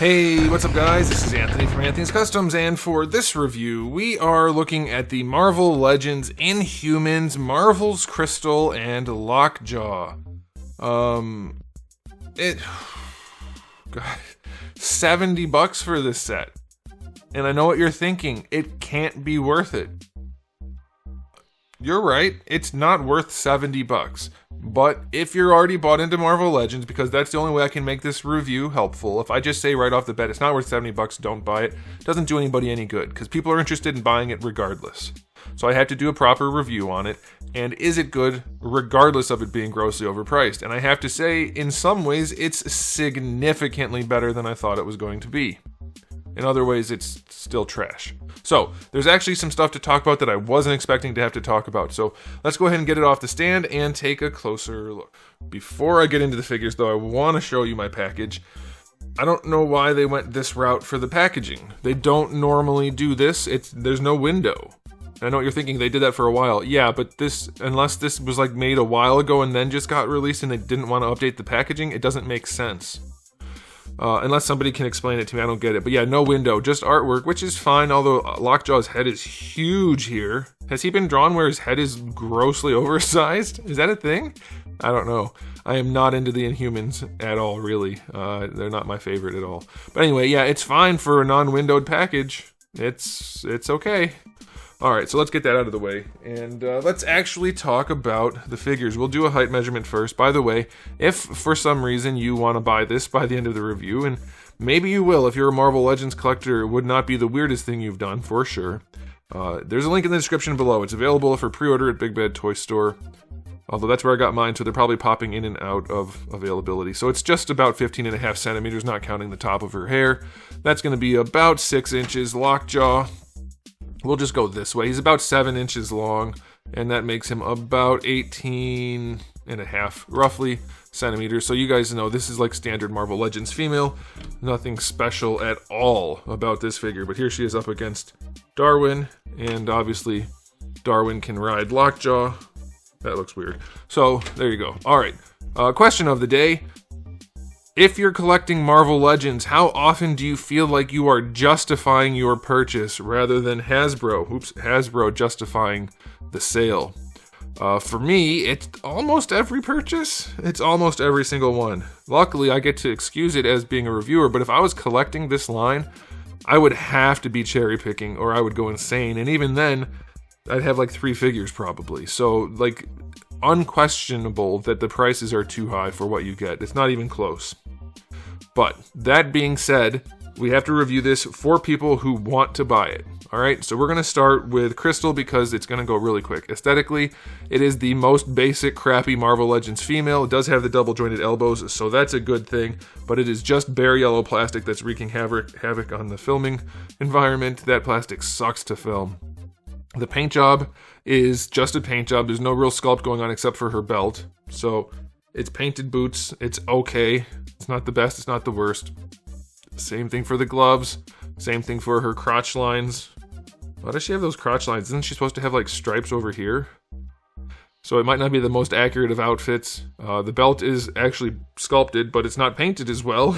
Hey, what's up guys? This is Anthony from Anthony's Customs, and for this review, we are looking at the Marvel Legends Inhumans, Marvel's Crystal, and Lockjaw. God, $70 for this set. And I know what you're thinking, it can't be worth it. You're right, it's not worth $70. But if you're already bought into Marvel Legends, because that's the only way I can make this review helpful, if I just say right off the bat it's not worth $70, don't buy it, it doesn't do anybody any good, because people are interested in buying it regardless. So I had to do a proper review on it, and is it good regardless of it being grossly overpriced? And I have to say, in some ways, it's significantly better than I thought it was going to be. In other ways, it's still trash. So, there's actually some stuff to talk about that I wasn't expecting to have to talk about. So, let's go ahead and get it off the stand and take a closer look. Before I get into the figures, though, I want to show you my package. I don't know why they went this route for the packaging. They don't normally do this. There's no window. I know what you're thinking, they did that for a while. Yeah, but unless this was like made a while ago and then just got released and they didn't want to update the packaging, it doesn't make sense. Unless somebody can explain it to me, I don't get it. But yeah, no window, just artwork, which is fine, although Lockjaw's head is huge here. Has he been drawn where his head is grossly oversized? Is that a thing? I don't know. I am not into the Inhumans at all, really. They're not my favorite at all. But anyway, yeah, it's fine for a non-windowed package. It's okay. Alright, so let's get that out of the way, and let's actually talk about the figures. We'll do a height measurement first. By the way, if for some reason you want to buy this by the end of the review, and maybe you will if you're a Marvel Legends collector, it would not be the weirdest thing you've done, for sure. There's a link in the description below. It's available for pre-order at Big Bad Toy Store, although that's where I got mine, so they're probably popping in and out of availability. So it's just about 15.5 centimeters, not counting the top of her hair. That's going to be about 6 inches. Lockjaw, we'll just go this way. He's about 7 inches long, and that makes him about 18.5, roughly, centimeters. So you guys know this is like standard Marvel Legends female. Nothing special at all about this figure, but here she is up against Darwin, and obviously Darwin can ride Lockjaw. That looks weird. So there you go. All right, question of the day. If you're collecting Marvel Legends, how often do you feel like you are justifying your purchase rather than Hasbro justifying the sale? For me, it's almost every purchase. It's almost every single one. Luckily, I get to excuse it as being a reviewer, but if I was collecting this line, I would have to be cherry picking or I would go insane. And even then, I'd have like 3 figures probably. So, like, unquestionable that the prices are too high for what you get. It's not even close. But that being said, we have to review this for people who want to buy it. Alright, so we're going to start with Crystal because it's going to go really quick. Aesthetically, it is the most basic, crappy Marvel Legends female. It does have the double jointed elbows, so that's a good thing. But it is just bare yellow plastic that's wreaking havoc on the filming environment. That plastic sucks to film. The paint job is just a paint job. There's no real sculpt going on except for her belt. So it's painted boots. It's okay. It's not the best. It's not the worst. Same thing for the gloves. Same thing for her crotch lines. Why does she have those crotch lines? Isn't she supposed to have like stripes over here? So it might not be the most accurate of outfits. The belt is actually sculpted, but it's not painted as well.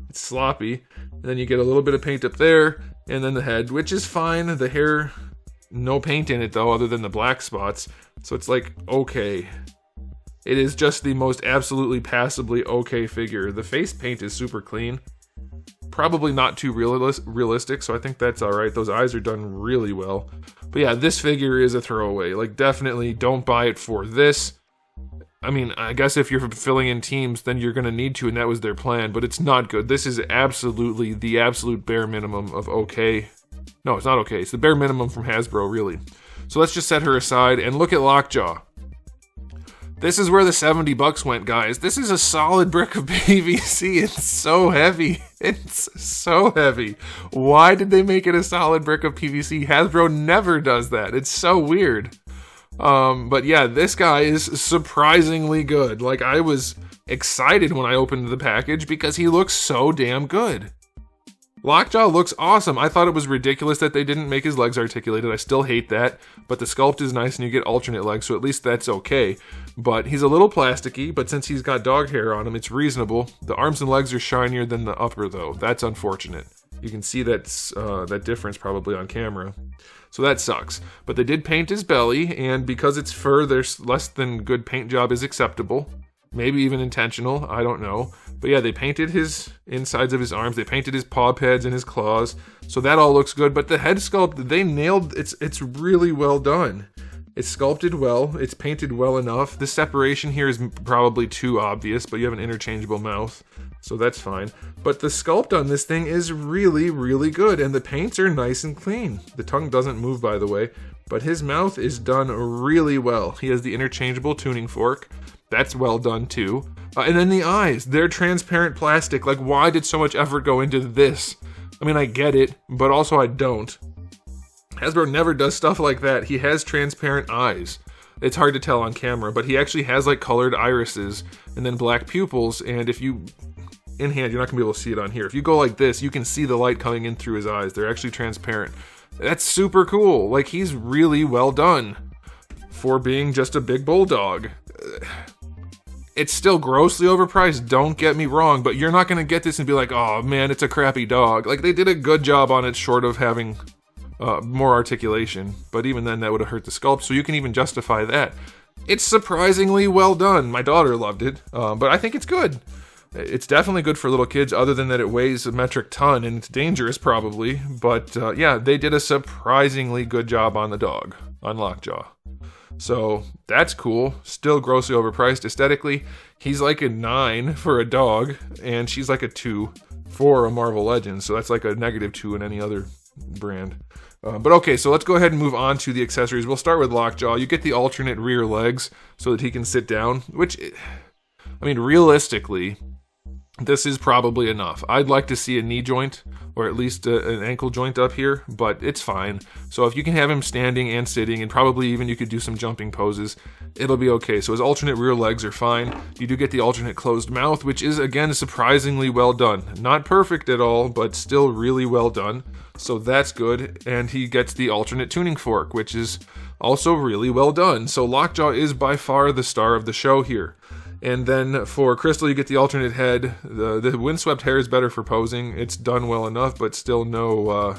It's sloppy. And then you get a little bit of paint up there. And then the head, which is fine. The hair, no paint in it though, other than the black spots. So it's like, okay. It is just the most absolutely passably okay figure. The face paint is super clean. Probably not too realistic, so I think that's alright. Those eyes are done really well. But yeah, this figure is a throwaway. Like, definitely don't buy it for this. I mean, I guess if you're filling in teams, then you're going to need to, and that was their plan. But it's not good. This is absolutely the absolute bare minimum of okay. No, it's not okay. It's the bare minimum from Hasbro, really. So let's just set her aside and look at Lockjaw. This is where the $70 went, guys. This is a solid brick of PVC. It's so heavy. It's so heavy. Why did they make it a solid brick of PVC? Hasbro never does that. It's so weird. But yeah, this guy is surprisingly good. Like, I was excited when I opened the package because he looks so damn good. Lockjaw looks awesome. I thought it was ridiculous that they didn't make his legs articulated. I still hate that, but the sculpt is nice and you get alternate legs, so at least that's okay. But he's a little plasticky, but since he's got dog hair on him, it's reasonable. The arms and legs are shinier than the upper, though. That's unfortunate. You can see that difference probably on camera. So that sucks. But they did paint his belly, and because it's fur, there's less than good paint job is acceptable. Maybe even intentional, I don't know. But yeah, they painted his insides of his arms, they painted his paw pads and his claws, so that all looks good. But the head sculpt, they nailed, it's really well done. It's sculpted well, it's painted well enough. The separation here is probably too obvious, but you have an interchangeable mouth, so that's fine. But the sculpt on this thing is really, really good, and the paints are nice and clean. The tongue doesn't move, by the way, but his mouth is done really well. He has the interchangeable tuning fork. That's well done too. And then the eyes, they're transparent plastic. Like, why did so much effort go into this? I mean, I get it, but also I don't. Hasbro never does stuff like that. He has transparent eyes. It's hard to tell on camera, but he actually has like colored irises and then black pupils. And if you, in hand, you're not gonna be able to see it on here. If you go like this, you can see the light coming in through his eyes. They're actually transparent. That's super cool. Like, he's really well done for being just a big bulldog. It's still grossly overpriced, don't get me wrong, but you're not going to get this and be like, oh man, it's a crappy dog. Like, they did a good job on it, short of having more articulation, but even then that would have hurt the sculpt, so you can even justify that. It's surprisingly well done. My daughter loved it, but I think it's good. It's definitely good for little kids, other than that it weighs a metric ton, and it's dangerous probably, but yeah, they did a surprisingly good job on the dog, on Lockjaw. So that's cool. Still grossly overpriced. Aesthetically, he's like a 9 for a dog, and she's like a 2 for a Marvel Legends. So that's like a -2 in any other brand. But okay, so let's go ahead and move on to the accessories. We'll start with Lockjaw. You get the alternate rear legs so that he can sit down, which, I mean, realistically, this is probably enough. I'd like to see a knee joint, or at least an ankle joint up here, but it's fine. So if you can have him standing and sitting, and probably even you could do some jumping poses, it'll be okay. So his alternate rear legs are fine. You do get the alternate closed mouth, which is, again, surprisingly well done. Not perfect at all, but still really well done. So that's good. And he gets the alternate tuning fork, which is also really well done. So Lockjaw is by far the star of the show here. And then for Crystal, you get the alternate head. The windswept hair is better for posing. It's done well enough, but still no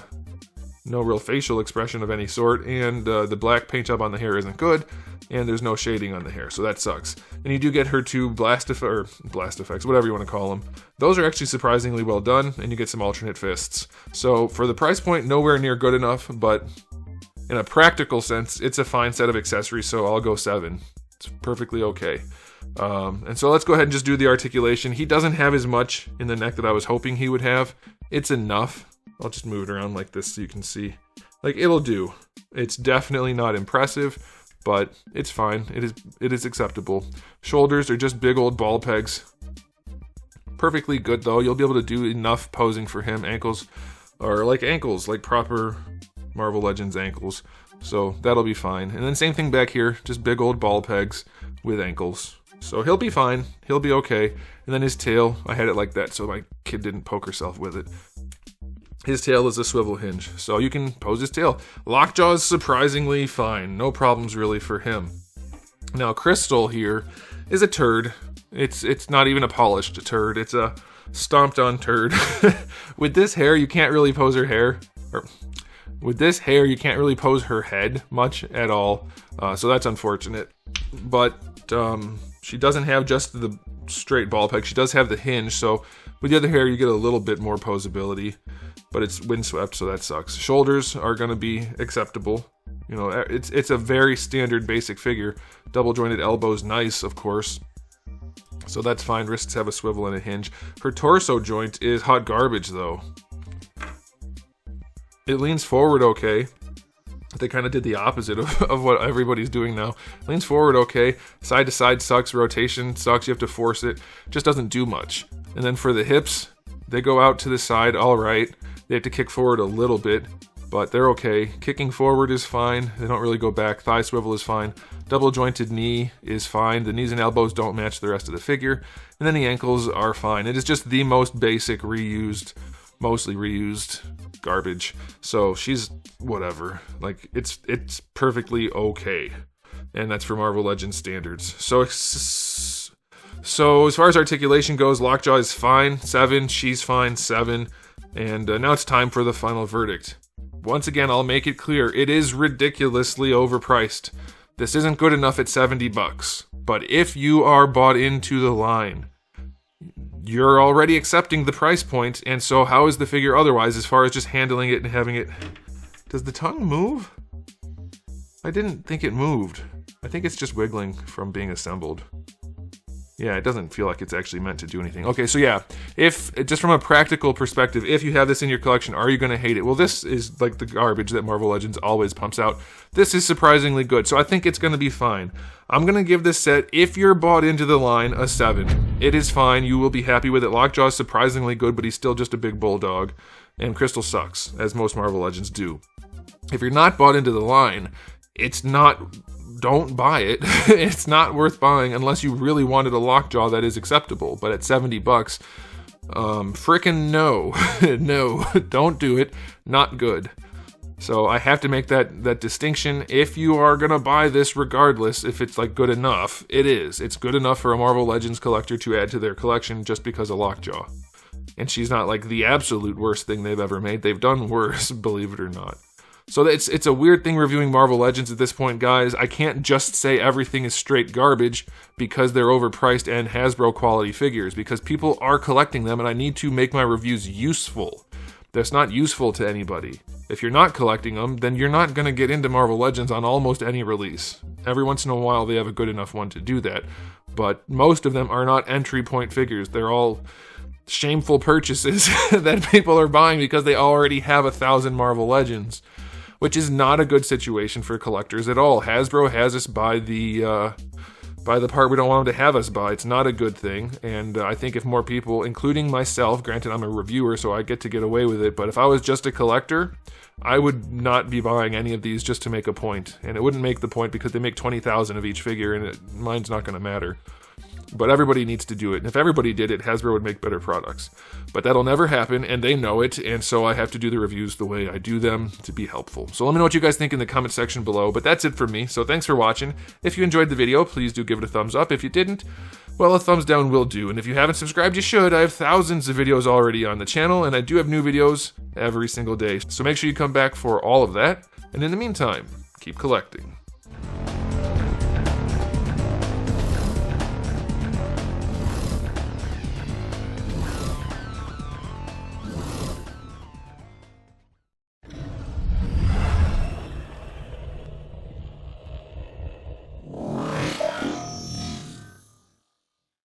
real facial expression of any sort. And the black paint job on the hair isn't good, and there's no shading on the hair, so that sucks. And you do get her two blast effects, whatever you want to call them. Those are actually surprisingly well done, and you get some alternate fists. So for the price point, nowhere near good enough, but in a practical sense, it's a fine set of accessories, so I'll go 7. It's perfectly okay. And so let's go ahead and just do the articulation. He doesn't have as much in the neck that I was hoping he would have. It's enough. I'll just move it around like this so you can see. Like, it'll do. It's definitely not impressive, but it's fine. It is acceptable. Shoulders are just big old ball pegs. Perfectly good though. You'll be able to do enough posing for him. Ankles are like ankles, like proper Marvel Legends ankles. So that'll be fine. And then same thing back here, just big old ball pegs with ankles. So he'll be fine. He'll be okay. And then his tail, I had it like that so my kid didn't poke herself with it. His tail is a swivel hinge, so you can pose his tail. Lockjaw is surprisingly fine. No problems really for him. Now Crystal here is a turd. It's not even a polished turd. It's a stomped on turd. With this hair, you can't really pose her hair. With this hair, you can't really pose her head much at all. So that's unfortunate. But she doesn't have just the straight ball peg. She does have the hinge, so with the other hair, you get a little bit more posability. But it's windswept, so that sucks. Shoulders are going to be acceptable. You know, it's a very standard basic figure. Double jointed elbows, nice, of course. So that's fine. Wrists have a swivel and a hinge. Her torso joint is hot garbage, though. It leans forward okay. They kind of did the opposite of what everybody's doing now. Leans forward okay. Side to side sucks. Rotation sucks. You have to force it. Just doesn't do much. And then for the hips, they go out to the side all right. They have to kick forward a little bit, but they're okay. Kicking forward is fine. They don't really go back. Thigh swivel is fine. Double jointed knee is fine. The knees and elbows don't match the rest of the figure. And then the ankles are fine. It is just the most basic reused mostly reused garbage. So she's whatever. Like, it's perfectly okay. And that's for Marvel Legends standards. So as far as articulation goes, Lockjaw is fine, 7. She's fine, 7. And now it's time for the final verdict. Once again, I'll make it clear, it is ridiculously overpriced. This isn't good enough at $70. But if you are bought into the line, you're already accepting the price point, and so how is the figure otherwise as far as just handling it and having it... Does the tongue move? I didn't think it moved. I think it's just wiggling from being assembled. Yeah, it doesn't feel like it's actually meant to do anything. Okay, so yeah, if, just from a practical perspective, if you have this in your collection, are you going to hate it? Well, this is like the garbage that Marvel Legends always pumps out. This is surprisingly good, so I think it's going to be fine. I'm going to give this set, if you're bought into the line, a 7. It is fine, you will be happy with it. Lockjaw is surprisingly good, but he's still just a big bulldog. And Crystal sucks, as most Marvel Legends do. If you're not bought into the line, it's not... Don't buy it. It's not worth buying unless you really wanted a Lockjaw that is acceptable. But at $70, frickin' no. No, don't do it. Not good. So I have to make that distinction. If you are gonna buy this regardless, if it's like good enough, it is. It's good enough for a Marvel Legends collector to add to their collection just because of Lockjaw. And she's not like the absolute worst thing they've ever made. They've done worse, believe it or not. So it's a weird thing reviewing Marvel Legends at this point, guys. I can't just say everything is straight garbage because they're overpriced and Hasbro quality figures, because people are collecting them and I need to make my reviews useful. That's not useful to anybody. If you're not collecting them, then you're not going to get into Marvel Legends on almost any release. Every once in a while they have a good enough one to do that, but most of them are not entry point figures. They're all shameful purchases that people are buying because they already have 1,000 Marvel Legends. Which is not a good situation for collectors at all. Hasbro has us by the part we don't want them to have us by. It's not a good thing, and I think if more people, including myself, granted I'm a reviewer so I get away with it, but if I was just a collector, I would not be buying any of these just to make a point. And it wouldn't make the point because they make 20,000 of each figure, and mine's not going to matter. But everybody needs to do it. And if everybody did it, Hasbro would make better products. But that'll never happen, and they know it, and so I have to do the reviews the way I do them to be helpful. So let me know what you guys think in the comment section below, but that's it for me. So thanks for watching. If you enjoyed the video, please do give it a thumbs up. If you didn't, well, a thumbs down will do. And if you haven't subscribed, you should. I have thousands of videos already on the channel, and I do have new videos every single day. So make sure you come back for all of that. And in the meantime, keep collecting.